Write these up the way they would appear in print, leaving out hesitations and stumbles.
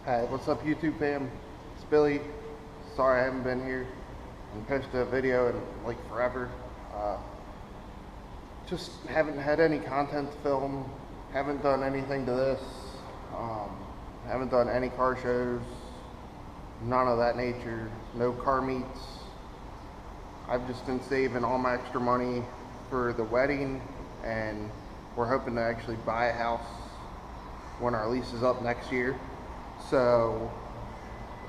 Hey, what's up YouTube fam? It's Billy. Sorry I haven't been here and posted a video in like forever. Just haven't had any content to film. Haven't done anything to this. Haven't done any car shows. None of that nature. No car meets. I've just been saving all my extra money for the wedding, and we're hoping to actually buy a house when our lease is up next year. So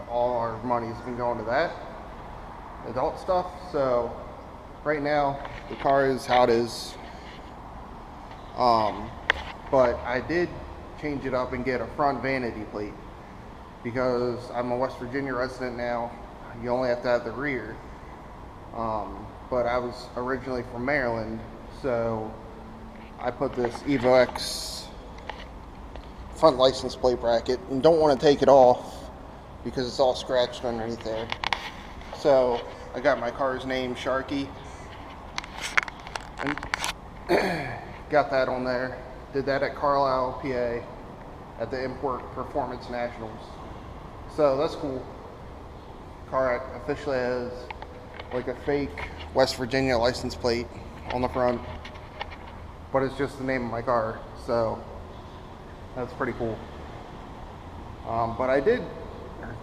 all our money's been going to that adult stuff. So right now the car is how it is. But I did change it up and get a front vanity plate because I'm a West Virginia resident now. You only have to have the rear. But I was originally from Maryland, so I put this Evo X front license plate bracket and don't want to take it off because it's all scratched underneath there. So I got my car's name Sharky and got that on there. Did that at Carlisle, PA at the Import Performance Nationals. So that's cool. Car officially has like a fake West Virginia license plate on the front, but it's just the name of my car, so that's pretty cool. But I did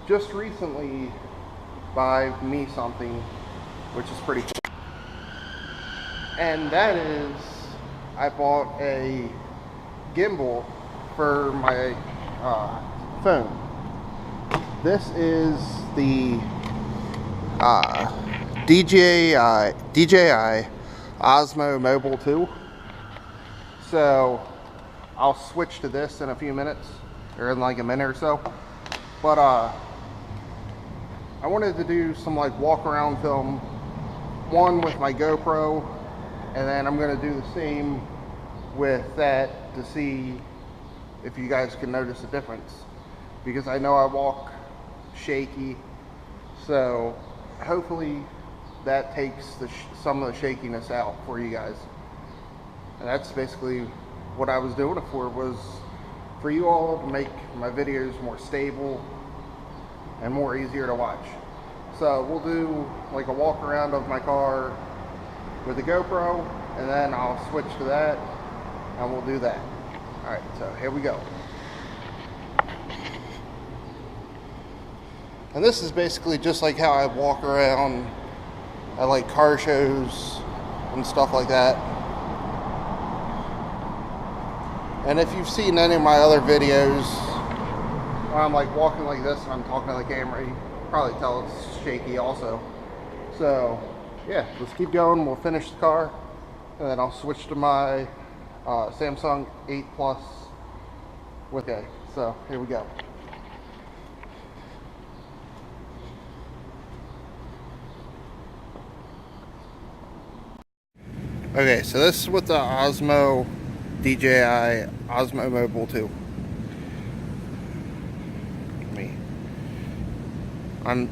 just recently buy me something which is pretty cool, and that is I bought a gimbal for my phone. This is the DJI Osmo Mobile 2. So I'll switch to this in a few minutes, or in like a minute or so. But I wanted to do some like walk around film, one with my GoPro, and then I'm gonna do the same with that to see if you guys can notice a difference, because I know I walk shaky, so hopefully that takes some of the shakiness out for you guys. And that's basically what I was doing it for, was for you all to make my videos more stable and more easier to watch. So we'll do like a walk around of my car with the GoPro, and then I'll switch to that and we'll do that. Alright, so here we go. And this is basically just like how I walk around at like car shows and stuff like that. And if you've seen any of my other videos when I'm like walking like this and I'm talking to the camera, you can probably tell it's shaky also. So yeah, let's keep going. We'll finish the car and then I'll switch to my Samsung 8 Plus. Okay, so here we go. Okay, so this is with the DJI Osmo Mobile 2. I'm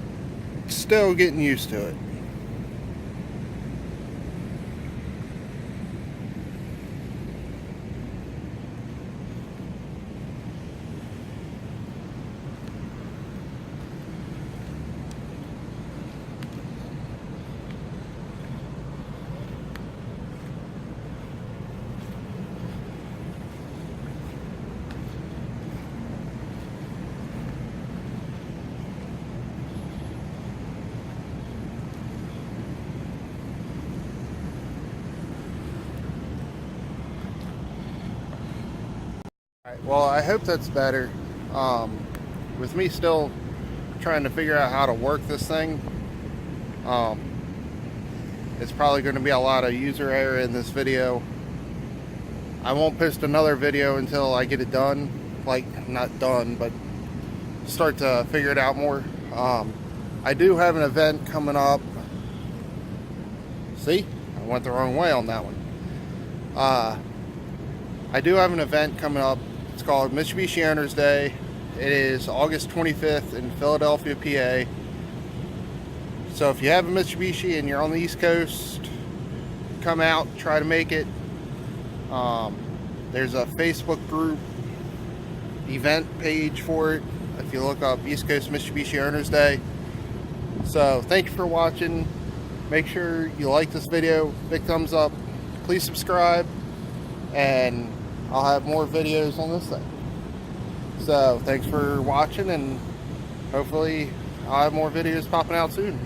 still getting used to it. Well, I hope that's better. With me still trying to figure out how to work this thing, it's probably going to be a lot of user error in this video. I won't post another video until I get it done. Like, not done, but start to figure it out more. I do have an event coming up. See? I went the wrong way on that one. I do have an event coming up. It's called Mitsubishi Owners Day. It is August 25th in Philadelphia, PA. So if you have a Mitsubishi and you're on the East Coast, come out, try to make it. There's a Facebook group event page for it. if you look up East Coast Mitsubishi Owners Day. So thank you for watching. Make sure you like this video, big thumbs up, please subscribe, and I'll have more videos on this thing. So thanks for watching, and hopefully I'll have more videos popping out soon.